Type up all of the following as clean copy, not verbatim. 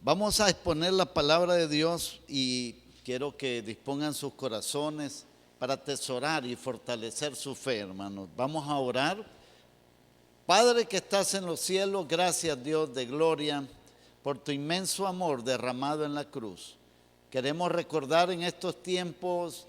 Vamos a exponer la palabra de Dios y quiero que dispongan sus corazones para atesorar y fortalecer su fe, hermanos. Vamos a orar. Padre que estás en los cielos, gracias Dios de gloria por tu inmenso amor derramado en la cruz. Queremos recordar en estos tiempos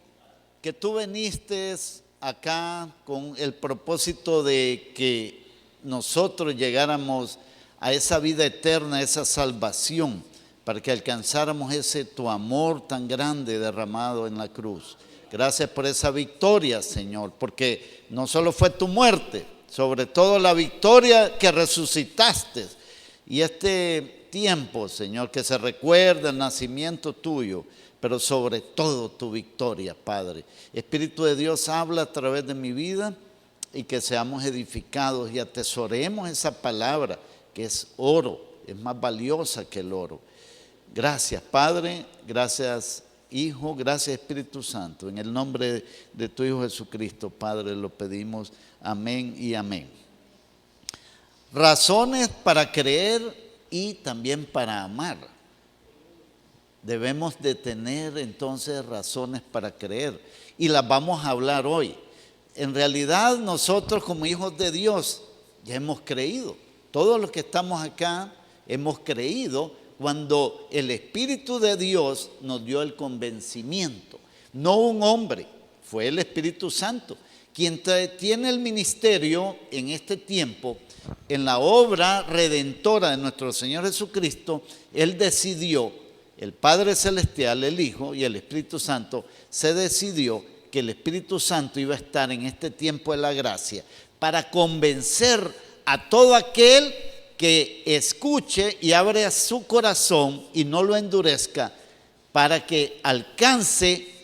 que tú viniste acá con el propósito de que nosotros llegáramos a esa vida eterna, a esa salvación, para que alcanzáramos ese tu amor tan grande derramado en la cruz. Gracias por esa victoria, Señor, porque no solo fue tu muerte, sobre todo la victoria que resucitaste. Y este tiempo, Señor, que se recuerda el nacimiento tuyo, pero sobre todo tu victoria, Padre. Espíritu de Dios, habla a través de mi vida y que seamos edificados y atesoremos esa palabra que es oro, es más valiosa que el oro. Gracias, Padre, gracias, Hijo, gracias, Espíritu Santo. En el nombre de tu Hijo Jesucristo, Padre, lo pedimos. Amén y amén. Razones para creer y también para amar. Debemos de tener entonces razones para creer y las vamos a hablar hoy. En realidad nosotros como hijos de Dios ya hemos creído. Todos los que estamos acá hemos creído cuando el Espíritu de Dios nos dio el convencimiento. No un hombre, fue el Espíritu Santo quien tiene el ministerio en este tiempo. En la obra redentora de nuestro Señor Jesucristo, Él decidió, el Padre Celestial, el Hijo y el Espíritu Santo, se decidió que el Espíritu Santo iba a estar en este tiempo de la gracia para convencer a todo aquel que escuche y abre su corazón y no lo endurezca, para que alcance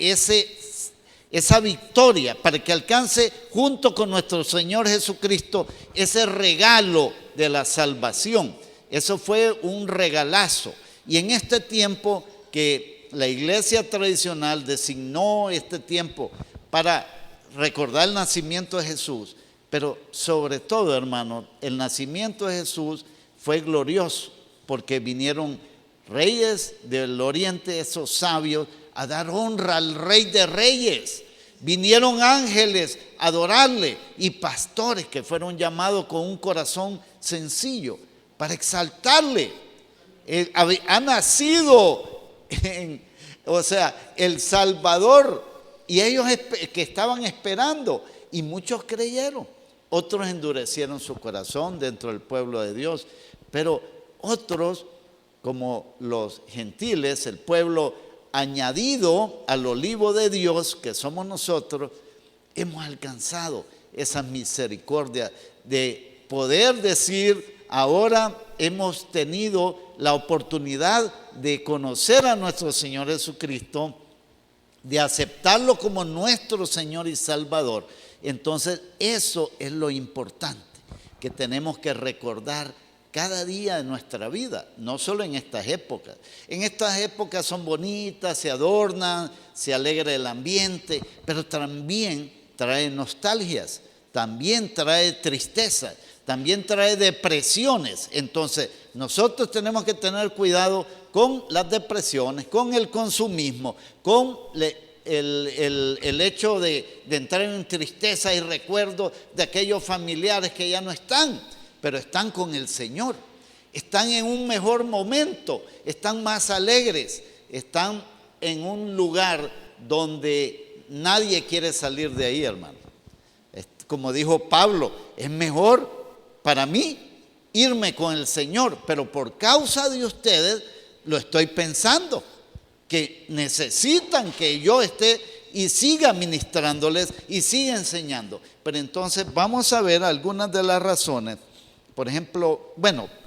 esa victoria, para que alcance junto con nuestro Señor Jesucristo ese regalo de la salvación. Eso fue un regalazo. Y en este tiempo que la iglesia tradicional designó este tiempo para recordar el nacimiento de Jesús, pero sobre todo, hermano, el nacimiento de Jesús fue glorioso porque vinieron reyes del oriente, esos sabios, a dar honra al Rey de Reyes. Vinieron ángeles a adorarle y pastores que fueron llamados con un corazón sencillo para exaltarle. Ha nacido, el Salvador, y ellos que estaban esperando, y muchos creyeron. Otros endurecieron su corazón dentro del pueblo de Dios, pero otros, como los gentiles, el pueblo añadido al olivo de Dios, que somos nosotros, hemos alcanzado esa misericordia de poder decir, ahora hemos tenido la oportunidad de conocer a nuestro Señor Jesucristo, de aceptarlo como nuestro Señor y Salvador. Entonces eso es lo importante que tenemos que recordar cada día de nuestra vida, no solo en estas épocas. En estas épocas son bonitas, se adornan, se alegra el ambiente, pero también trae nostalgias, también trae tristeza, también trae depresiones. Entonces nosotros tenemos que tener cuidado con las depresiones, con el consumismo, con el hecho de entrar en tristeza y recuerdo de aquellos familiares que ya no están, pero están con el Señor, están en un mejor momento, están más alegres, están en un lugar donde nadie quiere salir de ahí, hermano. Como dijo Pablo, es mejor para mí irme con el Señor, pero por causa de ustedes lo estoy pensando, que necesitan que yo esté y siga ministrándoles y siga enseñando. Pero entonces vamos a ver algunas de las razones. Por ejemplo,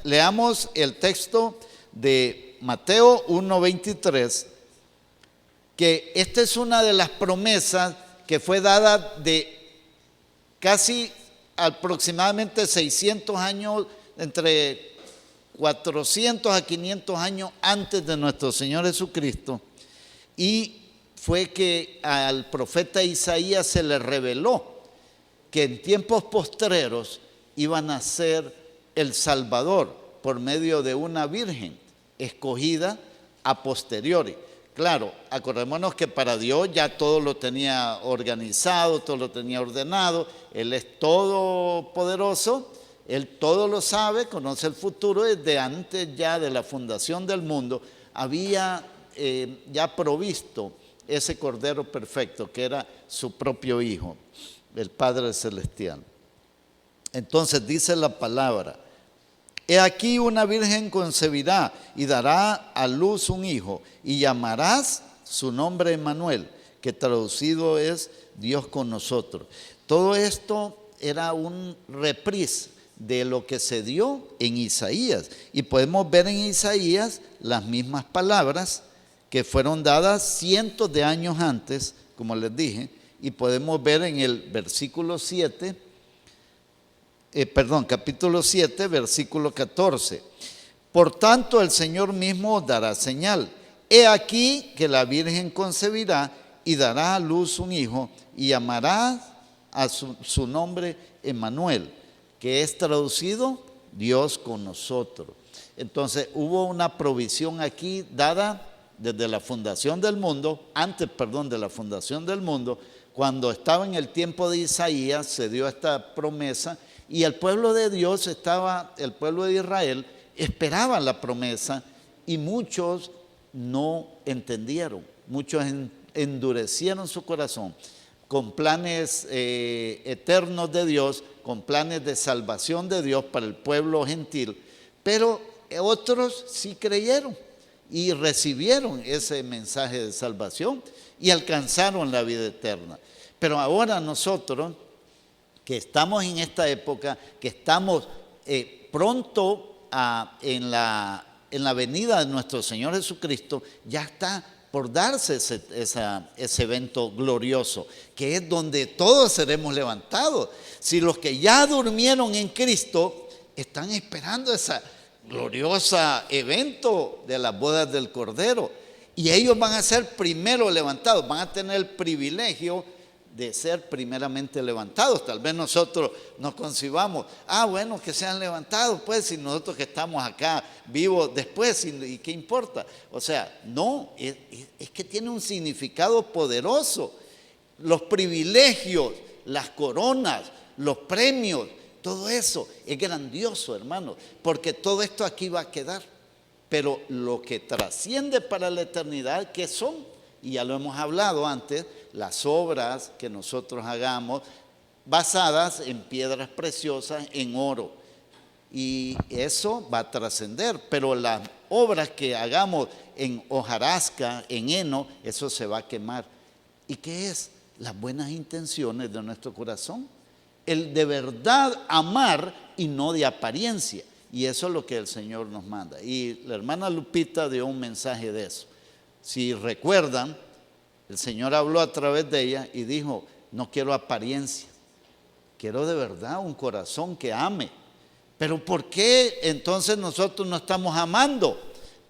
leamos el texto de Mateo 1:23, que esta es una de las promesas que fue dada de casi aproximadamente 600 años, entre 400 a 500 años antes de nuestro Señor Jesucristo, y fue que al profeta Isaías se le reveló que en tiempos postreros iba a nacer el Salvador por medio de una virgen. escogida a posteriori. Claro, acordémonos que para Dios ya todo lo tenía organizado, todo lo tenía ordenado. Él es todopoderoso, Él todo lo sabe, conoce el futuro. Desde antes ya de la fundación del mundo había ya provisto ese Cordero perfecto que era su propio Hijo, el Padre Celestial. Entonces dice la palabra: he aquí una virgen concebirá y dará a luz un hijo, y llamarás su nombre Emmanuel, que traducido es Dios con nosotros. Todo esto era un reprise de lo que se dio en Isaías. Y podemos ver en Isaías las mismas palabras que fueron dadas cientos de años antes, como les dije, y podemos ver en el versículo 7, capítulo 7, versículo 14. Por tanto, el Señor mismo os dará señal. He aquí que la Virgen concebirá y dará a luz un hijo, y llamará a su nombre Emmanuel, que es traducido Dios con nosotros. Entonces hubo una provisión aquí dada desde la fundación del mundo, antes de la fundación del mundo. Cuando estaba en el tiempo de Isaías se dio esta promesa, y el pueblo de Dios el pueblo de Israel esperaba la promesa, y muchos no entendieron, muchos endurecieron su corazón con planes eternos de Dios, con planes de salvación de Dios para el pueblo gentil, pero otros sí creyeron y recibieron ese mensaje de salvación y alcanzaron la vida eterna. Pero ahora nosotros, que estamos en esta época, que estamos pronto en la venida de nuestro Señor Jesucristo, ya está por darse ese evento glorioso, que es donde todos seremos levantados. Si los que ya durmieron en Cristo están esperando ese glorioso evento de las bodas del Cordero, y ellos van a ser primero levantados, van a tener el privilegio de ser primeramente levantados. Tal vez nosotros nos concibamos, bueno, que sean levantados, pues, si nosotros que estamos acá vivos después, ¿y qué importa? O sea, no, es que tiene un significado poderoso. Los privilegios, las coronas, los premios, todo eso es grandioso, hermanos, porque todo esto aquí va a quedar. Pero lo que trasciende para la eternidad, ¿qué son? Y ya lo hemos hablado antes, las obras que nosotros hagamos basadas en piedras preciosas, en oro. Y eso va a trascender, pero las obras que hagamos en hojarasca, en heno, eso se va a quemar. ¿Y qué es? Las buenas intenciones de nuestro corazón. El de verdad amar y no de apariencia. Y eso es lo que el Señor nos manda. Y la hermana Lupita dio un mensaje de eso. Si recuerdan, el Señor habló a través de ella y dijo: no quiero apariencia, quiero de verdad un corazón que ame. Pero ¿por qué entonces nosotros no estamos amando?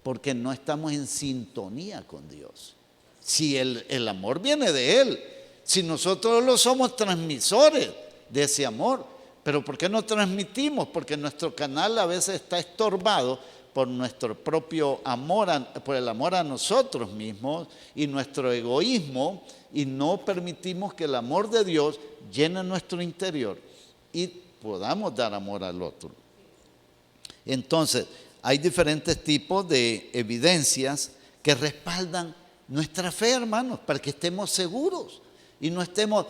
Porque no estamos en sintonía con Dios. Si el amor viene de Él, si nosotros lo somos transmisores de ese amor, pero ¿por qué no transmitimos? Porque nuestro canal a veces está estorbado por nuestro propio amor, por el amor a nosotros mismos y nuestro egoísmo, y no permitimos que el amor de Dios llene nuestro interior y podamos dar amor al otro. Entonces, hay diferentes tipos de evidencias que respaldan nuestra fe, hermanos, para que estemos seguros y no estemos,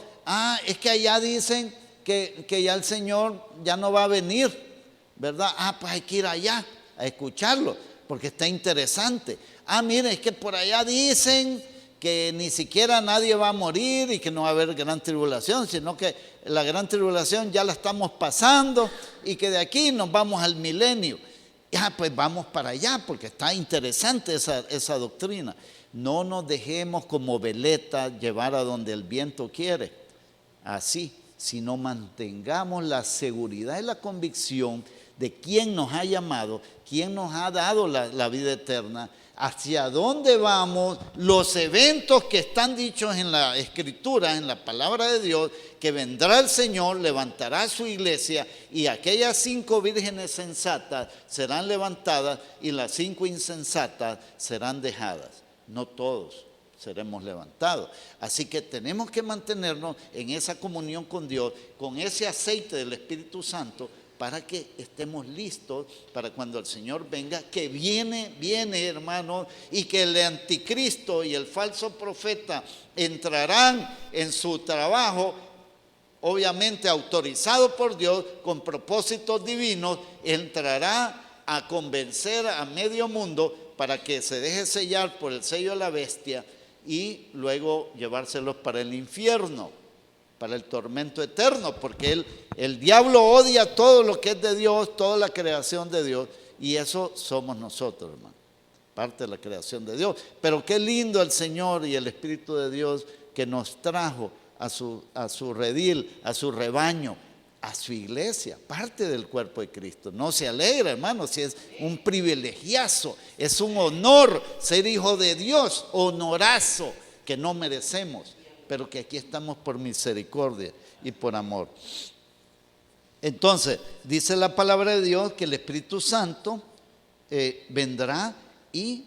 es que allá dicen que ya el Señor ya no va a venir, ¿verdad? Pues hay que ir allá a escucharlo, porque está interesante. Mire, es que por allá dicen que ni siquiera nadie va a morir y que no va a haber gran tribulación, sino que la gran tribulación ya la estamos pasando y que de aquí nos vamos al milenio. Pues vamos para allá, porque está interesante esa doctrina. No nos dejemos como veleta llevar a donde el viento quiere, así, sino mantengamos la seguridad y la convicción de quién nos ha llamado, quién nos ha dado la vida eterna, hacia dónde vamos, los eventos que están dichos en la Escritura, en la palabra de Dios, que vendrá el Señor, levantará su iglesia y aquellas 5 vírgenes sensatas serán levantadas y las 5 insensatas serán dejadas. No todos seremos levantados. Así que tenemos que mantenernos en esa comunión con Dios, con ese aceite del Espíritu Santo, para que estemos listos para cuando el Señor venga, que viene, hermano, y que el anticristo y el falso profeta entrarán en su trabajo, obviamente autorizado por Dios, con propósitos divinos, entrará a convencer a medio mundo para que se deje sellar por el sello de la bestia y luego llevárselos para el infierno, para el tormento eterno, porque el diablo odia todo lo que es de Dios, toda la creación de Dios, y eso somos nosotros, hermano, parte de la creación de Dios. Pero qué lindo el Señor y el Espíritu de Dios que nos trajo a su redil, a su rebaño, a su iglesia, parte del cuerpo de Cristo. No se alegra, hermano, si es un privilegiazo, es un honor ser hijo de Dios, honorazo que no merecemos, pero que aquí estamos por misericordia y por amor. Entonces, dice la palabra de Dios que el Espíritu Santo vendrá y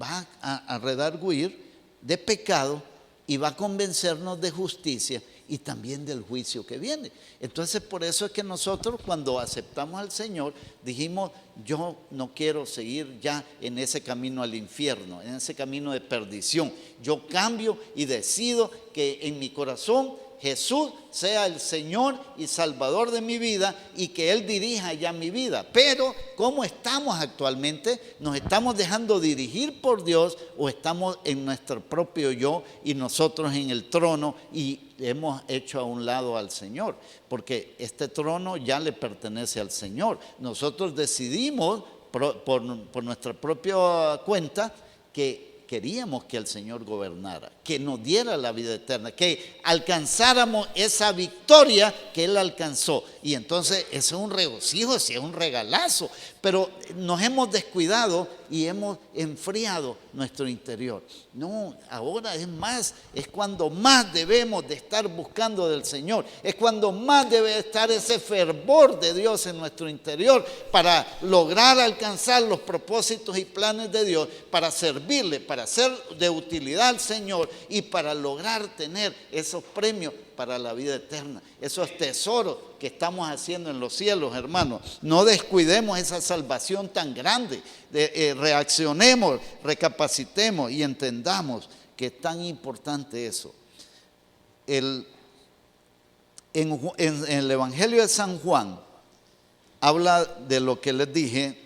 va a redarguir de pecado y va a convencernos de justicia y también del juicio que viene. Entonces, por eso es que nosotros cuando aceptamos al Señor dijimos: yo no quiero seguir ya en ese camino al infierno, en ese camino de perdición. Yo cambio y decido que en mi corazón Jesús sea el Señor y Salvador de mi vida y que Él dirija ya mi vida. Pero, ¿cómo estamos actualmente? ¿Nos estamos dejando dirigir por Dios o estamos en nuestro propio yo y nosotros en el trono y hemos hecho a un lado al Señor? Porque este trono ya le pertenece al Señor. Nosotros decidimos por nuestra propia cuenta que queríamos que el Señor gobernara, que nos diera la vida eterna, que alcanzáramos esa victoria que Él alcanzó. Y entonces eso es un regocijo, sí, es un regalazo, pero nos hemos descuidado y hemos enfriado nuestro interior. No, ahora es cuando más debemos de estar buscando del Señor, es cuando más debe estar ese fervor de Dios en nuestro interior para lograr alcanzar los propósitos y planes de Dios, para servirle, para ser de utilidad al Señor y para lograr tener esos premios para la vida eterna, esos tesoros que estamos haciendo en los cielos, hermanos. No descuidemos esa salvación tan grande. Reaccionemos, recapacitemos y entendamos que es tan importante eso. En el Evangelio de San Juan habla de lo que les dije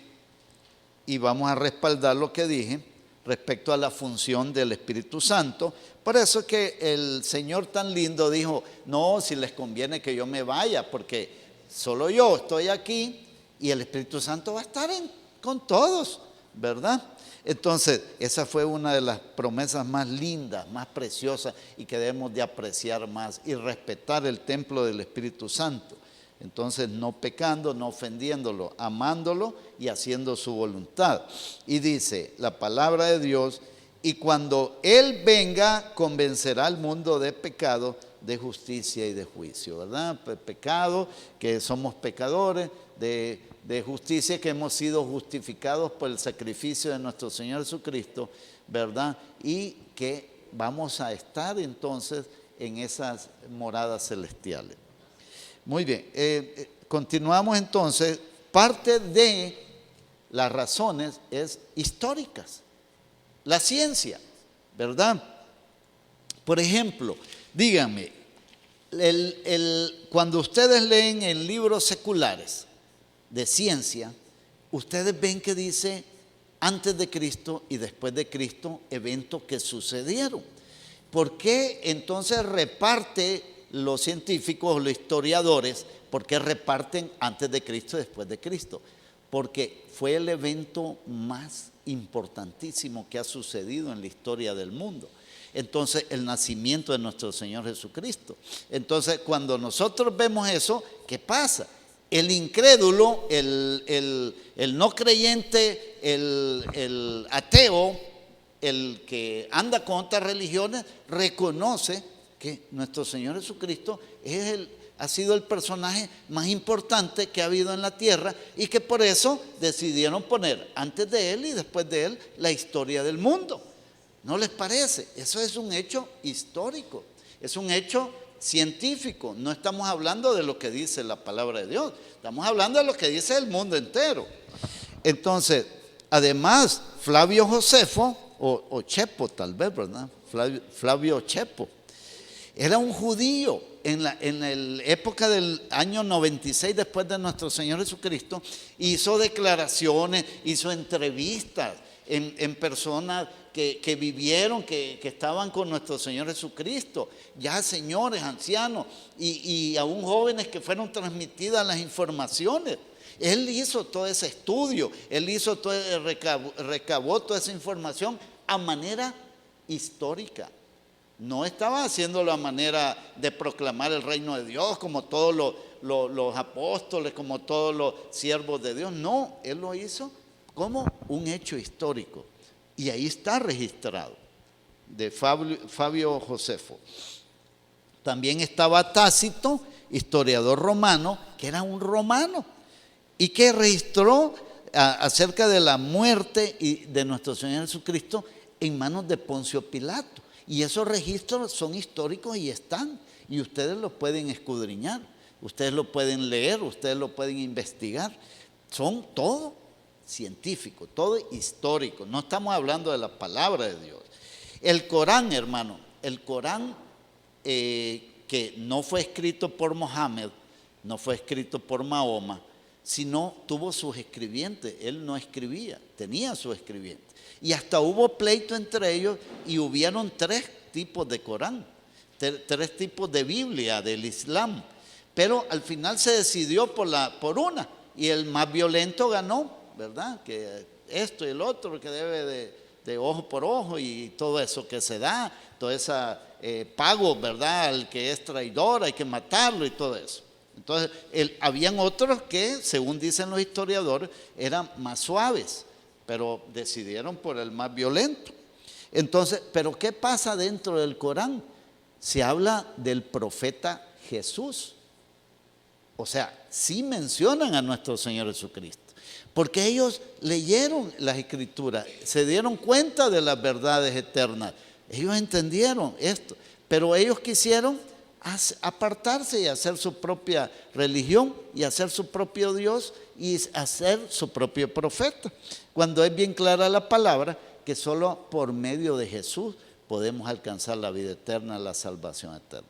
y vamos a respaldar lo que dije respecto a la función del Espíritu Santo. Por eso es que el Señor tan lindo dijo: no, si les conviene que yo me vaya, porque solo yo estoy aquí y el Espíritu Santo va a estar con todos, ¿verdad? Entonces, esa fue una de las promesas más lindas, más preciosas y que debemos de apreciar más y respetar el templo del Espíritu Santo. Entonces, no pecando, no ofendiéndolo, amándolo y haciendo su voluntad. Y dice la palabra de Dios: y cuando Él venga, convencerá al mundo de pecado, de justicia y de juicio, ¿verdad? Pecado, que somos pecadores, de justicia, que hemos sido justificados por el sacrificio de nuestro Señor Jesucristo, ¿verdad? Y que vamos a estar entonces en esas moradas celestiales. Muy bien, continuamos entonces. Parte de las razones es históricas, la ciencia, ¿verdad? Por ejemplo, díganme, cuando ustedes leen en libros seculares de ciencia, ustedes ven que dice antes de Cristo y después de Cristo, eventos que sucedieron. ¿Por qué entonces reparte los científicos, los historiadores, por qué reparten antes de Cristo y después de Cristo? Porque fue el evento más importantísimo que ha sucedido en la historia del mundo. Entonces, el nacimiento de nuestro Señor Jesucristo. Entonces, cuando nosotros vemos eso, ¿qué pasa? El incrédulo, el no creyente, el ateo, el que anda con otras religiones, reconoce que nuestro Señor Jesucristo ha sido el personaje más importante que ha habido en la tierra, y que por eso decidieron poner antes de él y después de él la historia del mundo. ¿No les parece? Eso es un hecho histórico, es un hecho científico. No estamos hablando de lo que dice la palabra de Dios, estamos hablando de lo que dice el mundo entero. Entonces, además, Flavio Josefo, o Chepo tal vez, ¿verdad? Flavio Chepo, era un judío en la época del año 96 después de nuestro Señor Jesucristo. Hizo declaraciones, hizo entrevistas en personas que vivieron, que estaban con nuestro Señor Jesucristo, ya señores, ancianos, y aún jóvenes que fueron transmitidas las informaciones. Él hizo todo ese estudio, él hizo recabó toda esa información a manera histórica. No estaba haciéndolo a manera de proclamar el reino de Dios como todos los apóstoles, como todos los siervos de Dios. No, él lo hizo como un hecho histórico. Y ahí está registrado, de Flavio Josefo. También estaba Tácito, historiador romano, que era un romano, y que registró acerca de la muerte de nuestro Señor Jesucristo en manos de Poncio Pilato. Y esos registros son históricos y están, y ustedes los pueden escudriñar, ustedes lo pueden leer, ustedes lo pueden investigar. Son todo científico, todo histórico. No estamos hablando de la palabra de Dios. El Corán, hermano, el Corán que no fue escrito por Mohammed, no fue escrito por Mahoma, sino tuvo sus escribientes. Él no escribía, tenía sus escribientes. Y hasta hubo pleito entre ellos, y hubieron 3 tipos de Corán, 3 tipos de Biblia del Islam. Pero al final se decidió por una, y el más violento ganó, ¿verdad? Que esto y el otro, que debe de ojo por ojo, y todo eso que se da, todo ese pago, ¿verdad? Al que es traidor hay que matarlo y todo eso. Entonces, habían otros que, según dicen los historiadores, eran más suaves, pero decidieron por el más violento. Entonces, ¿pero qué pasa dentro del Corán? Se habla del profeta Jesús. O sea, sí mencionan a nuestro Señor Jesucristo, porque ellos leyeron las Escrituras, se dieron cuenta de las verdades eternas. Ellos entendieron esto, pero ellos quisieron apartarse y hacer su propia religión, y hacer su propio Dios, y hacer su propio profeta, cuando es bien clara la palabra que solo por medio de Jesús podemos alcanzar la vida eterna, la salvación eterna.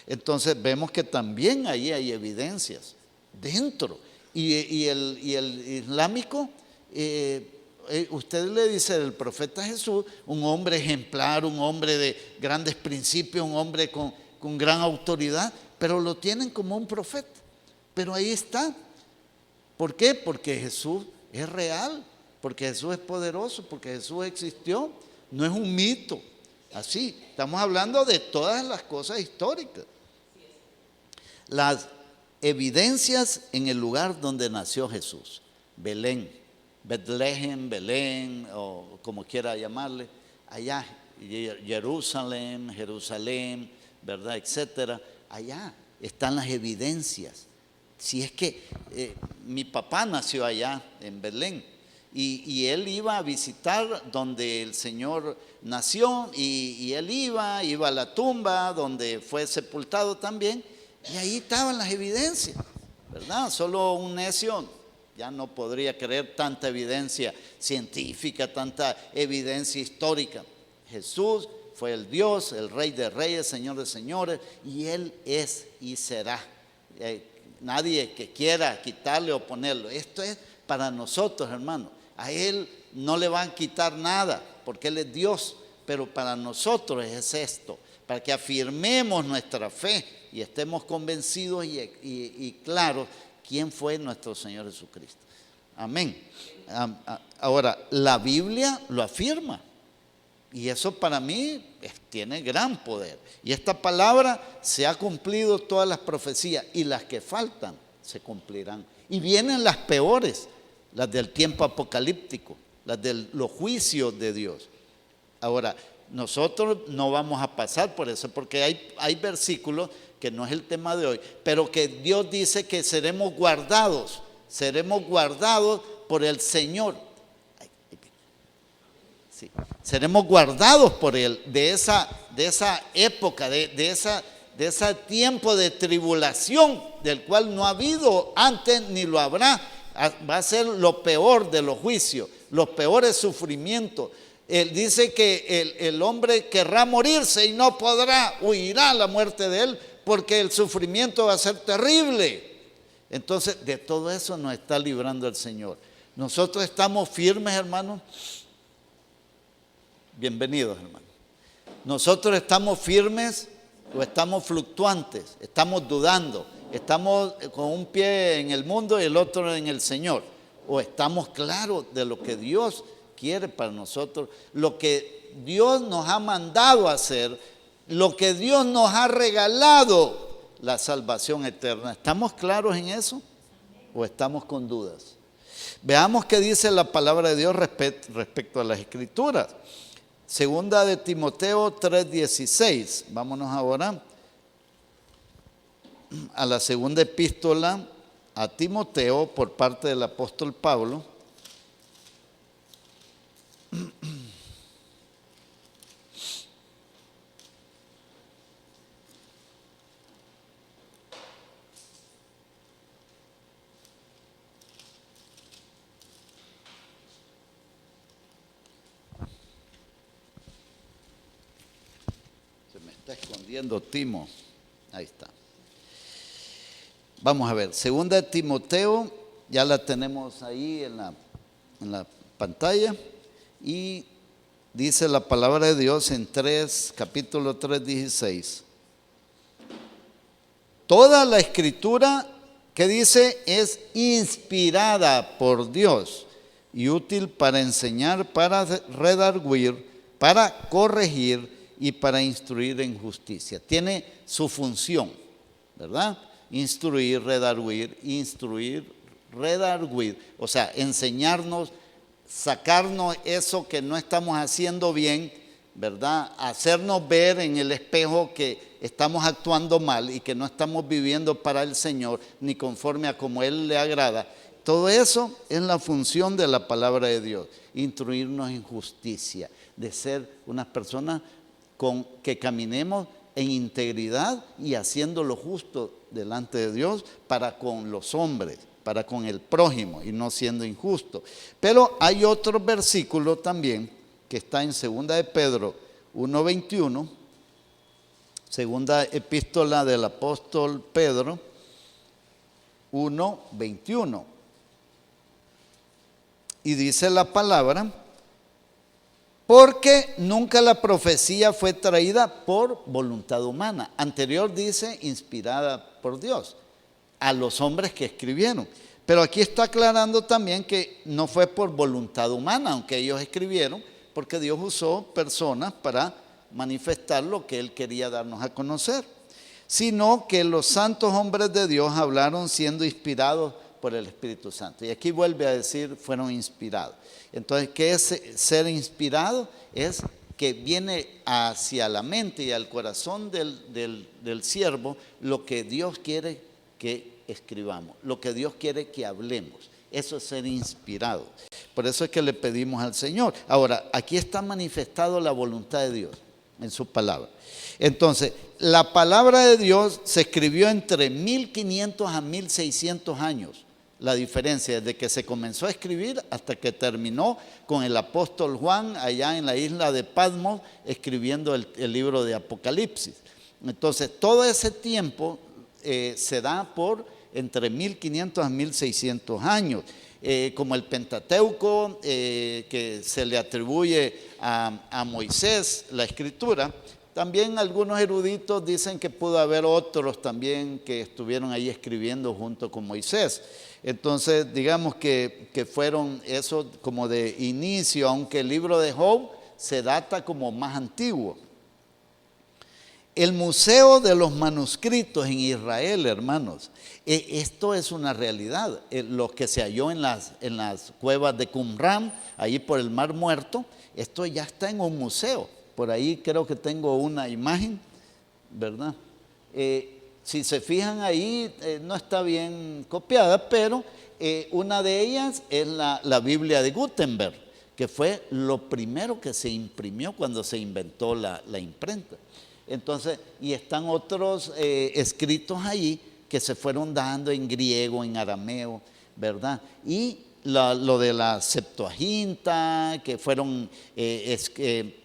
Entonces vemos que también ahí hay evidencias dentro, y el islámico, usted le dice del profeta Jesús, un hombre ejemplar, un hombre de grandes principios, un hombre con gran autoridad, pero lo tienen como un profeta. Pero ahí está. ¿Por qué? Porque Jesús es real, porque Jesús es poderoso, porque Jesús existió, no es un mito. Así, estamos hablando de todas las cosas históricas. Las evidencias en el lugar donde nació Jesús, Belén, Betlehem, Belén, o como quiera llamarle, allá, Jerusalén, ¿verdad? Etcétera. Allá están las evidencias. Si es que mi papá nació allá en Belén, y él iba a visitar donde el Señor nació, y él iba a la tumba donde fue sepultado también, y ahí estaban las evidencias, ¿verdad? Solo un necio ya no podría creer tanta evidencia científica, tanta evidencia histórica. Jesús fue el Dios, el Rey de Reyes, Señor de Señores, y Él es y será. Nadie que quiera quitarle o ponerlo. Esto es para nosotros, hermanos. A Él no le van a quitar nada, porque Él es Dios, pero para nosotros es esto, para que afirmemos nuestra fe y estemos convencidos y claros quién fue nuestro Señor Jesucristo. Amén. Ahora, la Biblia lo afirma, y eso para mí tiene gran poder. Y esta palabra se ha cumplido todas las profecías, y las que faltan se cumplirán. Y vienen las peores, las del tiempo apocalíptico, las de los juicios de Dios. Ahora, nosotros no vamos a pasar por eso, porque hay versículos que no es el tema de hoy, pero que Dios dice que seremos guardados por el Señor. Sí, seremos guardados por Él de esa época, de ese tiempo de tribulación, del cual no ha habido antes ni lo habrá. Va a ser lo peor de los juicios, los peores sufrimientos. Él dice que el hombre querrá morirse y no podrá, huirá la muerte de él, porque el sufrimiento va a ser terrible. Entonces, de todo eso nos está librando el Señor. Nosotros estamos firmes, hermanos. Bienvenidos, hermanos. Nosotros estamos firmes o estamos fluctuantes, estamos dudando, estamos con un pie en el mundo y el otro en el Señor. O estamos claros de lo que Dios quiere para nosotros, lo que Dios nos ha mandado a hacer, lo que Dios nos ha regalado, la salvación eterna. ¿Estamos claros en eso o estamos con dudas? Veamos qué dice la palabra de Dios respecto a las Escrituras. Segunda de Timoteo 3:16. Vámonos ahora a la segunda epístola a Timoteo por parte del apóstol Pablo. Se me está escondiendo Timo. Ahí está. Vamos a ver, segunda de Timoteo, ya la tenemos ahí en la pantalla, y dice la palabra de Dios en capítulo 3:16. Toda la Escritura, que dice, es inspirada por Dios y útil para enseñar, para redarguir, para corregir y para instruir en justicia. Tiene su función, ¿verdad? Instruir, redarguir, o sea, enseñarnos, sacarnos eso que no estamos haciendo bien, ¿verdad? Hacernos ver en el espejo que estamos actuando mal y que no estamos viviendo para el Señor, ni conforme a como Él le agrada. Todo eso es la función de la palabra de Dios, instruirnos en justicia, de ser unas personas que caminemos en integridad y haciendo lo justo delante de Dios para con los hombres, para con el prójimo y no siendo injusto. Pero hay otro versículo también que está en segunda de Pedro 1:21, segunda epístola del apóstol Pedro 1:21. Y dice la palabra: porque nunca la profecía fue traída por voluntad humana. Anterior dice inspirada por Dios a los hombres que escribieron. Pero aquí está aclarando también que no fue por voluntad humana, aunque ellos escribieron, porque Dios usó personas para manifestar lo que Él quería darnos a conocer, sino que los santos hombres de Dios hablaron siendo inspirados por el Espíritu Santo. Y aquí vuelve a decir, fueron inspirados. Entonces, ¿qué es ser inspirado? Es que viene hacia la mente y al corazón del siervo lo que Dios quiere que escribamos, lo que Dios quiere que hablemos. Eso es ser inspirado. Por eso es que le pedimos al Señor. Ahora, aquí está manifestado la voluntad de Dios en su palabra. Entonces, la palabra de Dios se escribió entre 1500 a 1600 años. La diferencia desde que se comenzó a escribir hasta que terminó con el apóstol Juan allá en la isla de Patmos escribiendo el libro de Apocalipsis. Entonces, todo ese tiempo se da por entre 1500 a 1600 años. Como el Pentateuco, que se le atribuye a Moisés, la escritura. También algunos eruditos dicen que pudo haber otros también que estuvieron ahí escribiendo junto con Moisés. Entonces, digamos que fueron eso como de inicio, aunque el libro de Job se data como más antiguo. El Museo de los Manuscritos en Israel, hermanos, esto es una realidad. Lo que se halló en las cuevas de Qumran, ahí por el Mar Muerto, esto ya está en un museo. Por ahí creo que tengo una imagen, ¿verdad? Si se fijan ahí, no está bien copiada, pero una de ellas es la Biblia de Gutenberg, que fue lo primero que se imprimió cuando se inventó la imprenta. Entonces, y están otros escritos ahí que se fueron dando en griego, en arameo, ¿verdad? Y lo de la Septuaginta, que fueron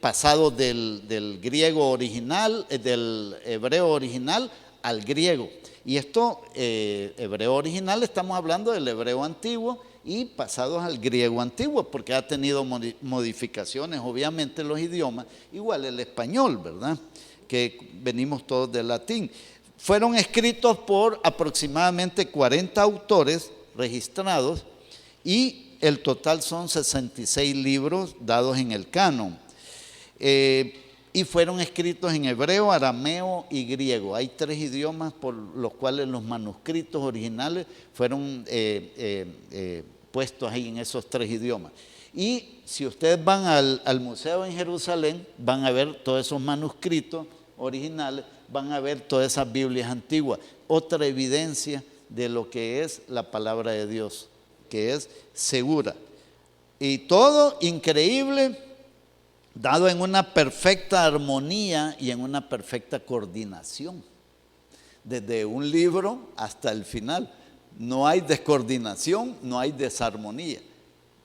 pasados del griego original, del hebreo original al griego. Y esto, hebreo original, estamos hablando del hebreo antiguo y pasados al griego antiguo, porque ha tenido modificaciones, obviamente, los idiomas, igual el español, ¿verdad?, que venimos todos del latín. Fueron escritos por aproximadamente 40 autores registrados y el total son 66 libros dados en el canon. Y fueron escritos en hebreo, arameo y griego. Hay 3 idiomas por los cuales los manuscritos originales fueron puestos ahí en esos 3 idiomas. Y si ustedes van al museo en Jerusalén, van a ver todos esos manuscritos originales, van a ver todas esas Biblias antiguas. Otra evidencia de lo que es la palabra de Dios, que es segura. Y todo increíble, dado en una perfecta armonía y en una perfecta coordinación. Desde un libro hasta el final. No hay descoordinación, no hay desarmonía.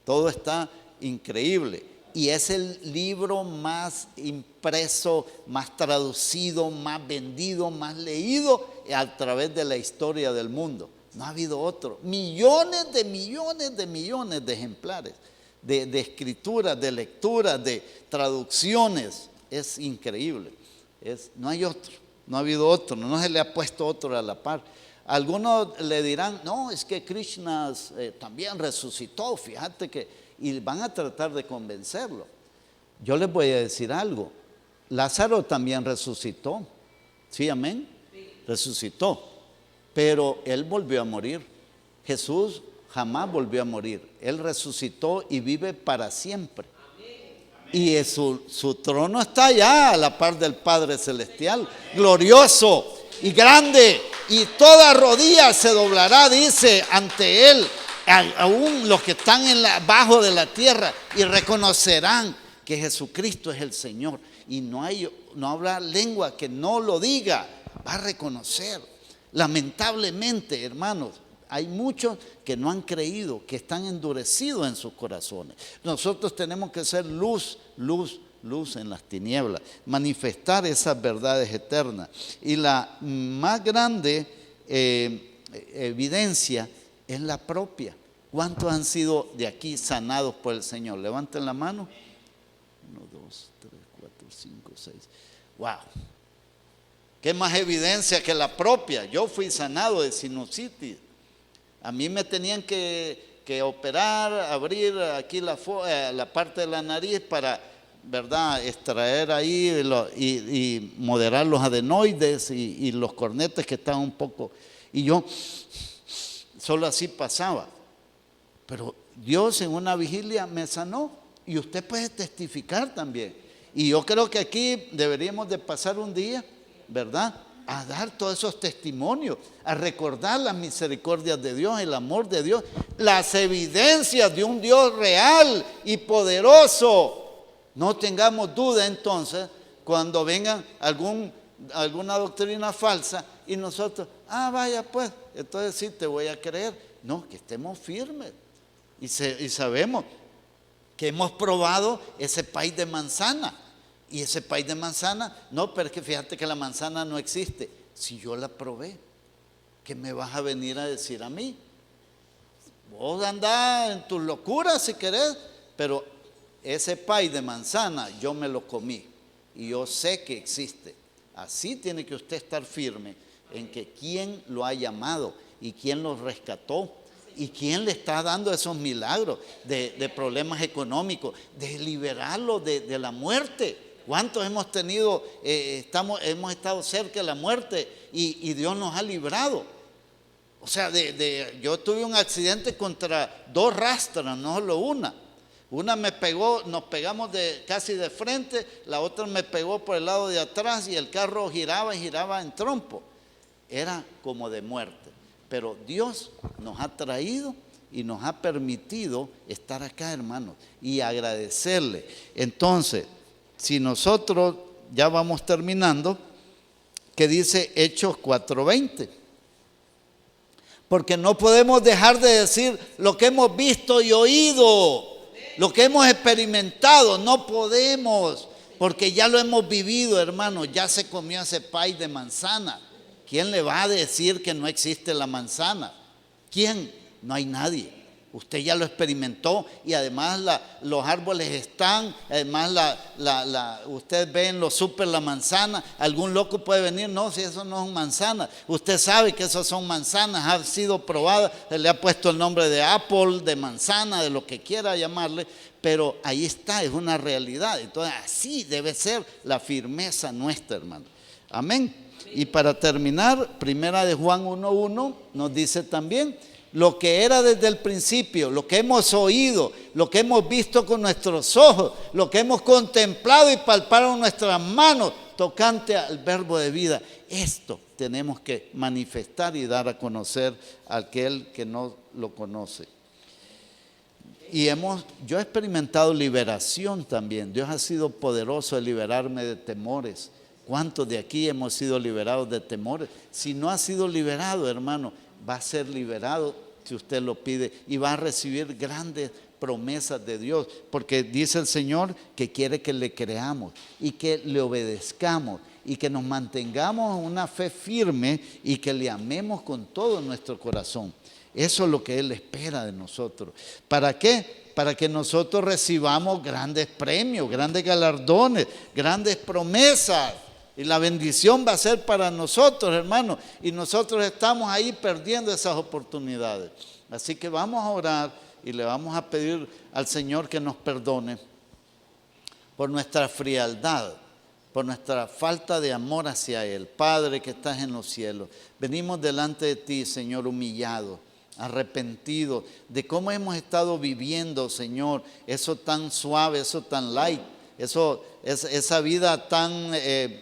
Todo está increíble. Y es el libro más impreso, más traducido, más vendido, más leído a través de la historia del mundo. No ha habido otro. Millones de ejemplares de escrituras, de lecturas, de traducciones. Es increíble. No hay otro, no ha habido otro, no se le ha puesto otro a la par. Algunos le dirán, no, es que Krishna también resucitó, fíjate que, y van a tratar de convencerlo. Yo les voy a decir algo, Lázaro también resucitó, ¿sí, amén? Sí. Resucitó, pero él volvió a morir. Jesús jamás volvió a morir, él resucitó y vive para siempre. Y su trono está allá a la par del Padre Celestial, glorioso y grande, y toda rodilla se doblará, dice, ante él, aún los que están bajo de la tierra, y reconocerán que Jesucristo es el Señor. Y no habrá lengua que no lo diga, va a reconocer. Lamentablemente, hermanos, hay muchos que no han creído, que están endurecidos en sus corazones. Nosotros tenemos que ser luz en las tinieblas, manifestar esas verdades eternas. Y la más grande evidencia es la propia. ¿Cuántos han sido de aquí sanados por el Señor? Levanten la mano. 1, 2, 3, 4, 5, 6. ¡Wow! ¿Qué más evidencia que la propia? Yo fui sanado de sinusitis. A mí me tenían que operar, abrir aquí la parte de la nariz para, ¿verdad?, extraer ahí y moderar los adenoides y los cornetes que estaban un poco. Y yo solo así pasaba. Pero Dios en una vigilia me sanó, y usted puede testificar también. Y yo creo que aquí deberíamos de pasar un día, ¿verdad?, a dar todos esos testimonios, a recordar las misericordias de Dios, el amor de Dios, las evidencias de un Dios real y poderoso. No tengamos duda entonces cuando vengan alguna doctrina falsa y nosotros, vaya pues, entonces sí te voy a creer. No, que estemos firmes y sabemos que hemos probado ese país de manzana. Y ese país de manzana, no, pero es que fíjate que la manzana no existe. Si yo la probé, ¿qué me vas a venir a decir a mí? Vos andás en tus locuras si querés, pero ese país de manzana yo me lo comí y yo sé que existe. Así tiene que usted estar firme en que quién lo ha llamado y quién lo rescató. ¿Y quién le está dando esos milagros de problemas económicos, de liberarlo de la muerte? ¿Cuántos hemos tenido, hemos estado cerca de la muerte y Dios nos ha librado? O sea, yo tuve un accidente contra 2 rastras, no solo una. Una me pegó, nos pegamos casi de frente, la otra me pegó por el lado de atrás y el carro giraba y giraba en trompo. Era como de muerte. Pero Dios nos ha traído y nos ha permitido estar acá, hermanos, y agradecerle. Entonces, si nosotros, ya vamos terminando, que dice Hechos 4:20. Porque no podemos dejar de decir lo que hemos visto y oído, lo que hemos experimentado. No podemos, porque ya lo hemos vivido, hermano. Ya se comió ese pay de manzana. ¿Quién le va a decir que no existe la manzana? ¿Quién? No hay nadie. Usted ya lo experimentó y además los árboles están, además usted ve en los súper la manzana. Algún loco puede venir, no, si eso no son manzanas. Usted sabe que esas son manzanas, han sido probadas, se le ha puesto el nombre de Apple, de manzana, de lo que quiera llamarle, pero ahí está, es una realidad. Entonces así debe ser la firmeza nuestra, hermano. Amén. Y para terminar, primera de Juan 1:1 nos dice también: lo que era desde el principio, lo que hemos oído, lo que hemos visto con nuestros ojos, lo que hemos contemplado y palpado en nuestras manos, tocante al verbo de vida. Esto tenemos que manifestar y dar a conocer a aquel que no lo conoce. Y yo he experimentado liberación también. Dios ha sido poderoso de liberarme de temores. ¿Cuántos de aquí hemos sido liberados de temores? Si no ha sido liberado, hermano, va a ser liberado si usted lo pide y va a recibir grandes promesas de Dios, porque dice el Señor que quiere que le creamos y que le obedezcamos y que nos mantengamos en una fe firme y que le amemos con todo nuestro corazón. Eso es lo que Él espera de nosotros. ¿Para qué? Para que nosotros recibamos grandes premios, grandes galardones, grandes promesas. Y la bendición va a ser para nosotros, hermanos. Y nosotros estamos ahí perdiendo esas oportunidades. Así que vamos a orar y le vamos a pedir al Señor que nos perdone por nuestra frialdad, por nuestra falta de amor hacia Él. Padre que estás en los cielos, venimos delante de ti, Señor, humillados, arrepentidos de cómo hemos estado viviendo, Señor, eso tan suave, eso tan light. Esa vida tan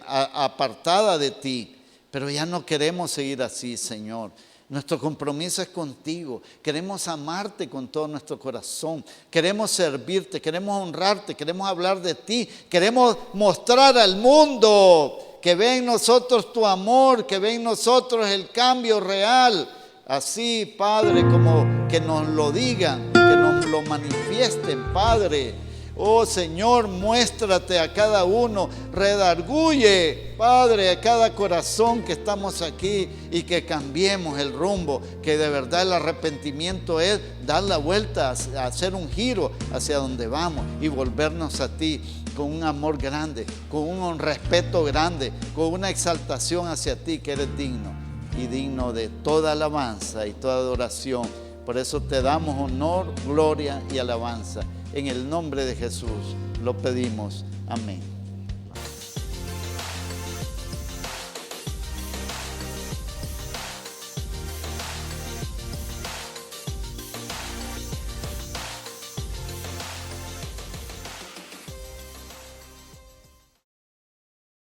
apartada de ti. Pero ya no queremos seguir así, Señor. Nuestro compromiso es contigo. Queremos amarte con todo nuestro corazón. Queremos servirte, queremos honrarte, queremos hablar de ti. Queremos mostrar al mundo que ve en nosotros tu amor, que ve en nosotros el cambio real. Así, Padre, como que nos lo digan, que nos lo manifiesten, Padre. Oh Señor, muéstrate a cada uno, redarguye, Padre, a cada corazón que estamos aquí y que cambiemos el rumbo, que de verdad el arrepentimiento es dar la vuelta, hacer un giro hacia donde vamos y volvernos a ti con un amor grande, con un respeto grande, con una exaltación hacia ti que eres digno y digno de toda alabanza y toda adoración. Por eso te damos honor, gloria y alabanza. En el nombre de Jesús lo pedimos. Amén.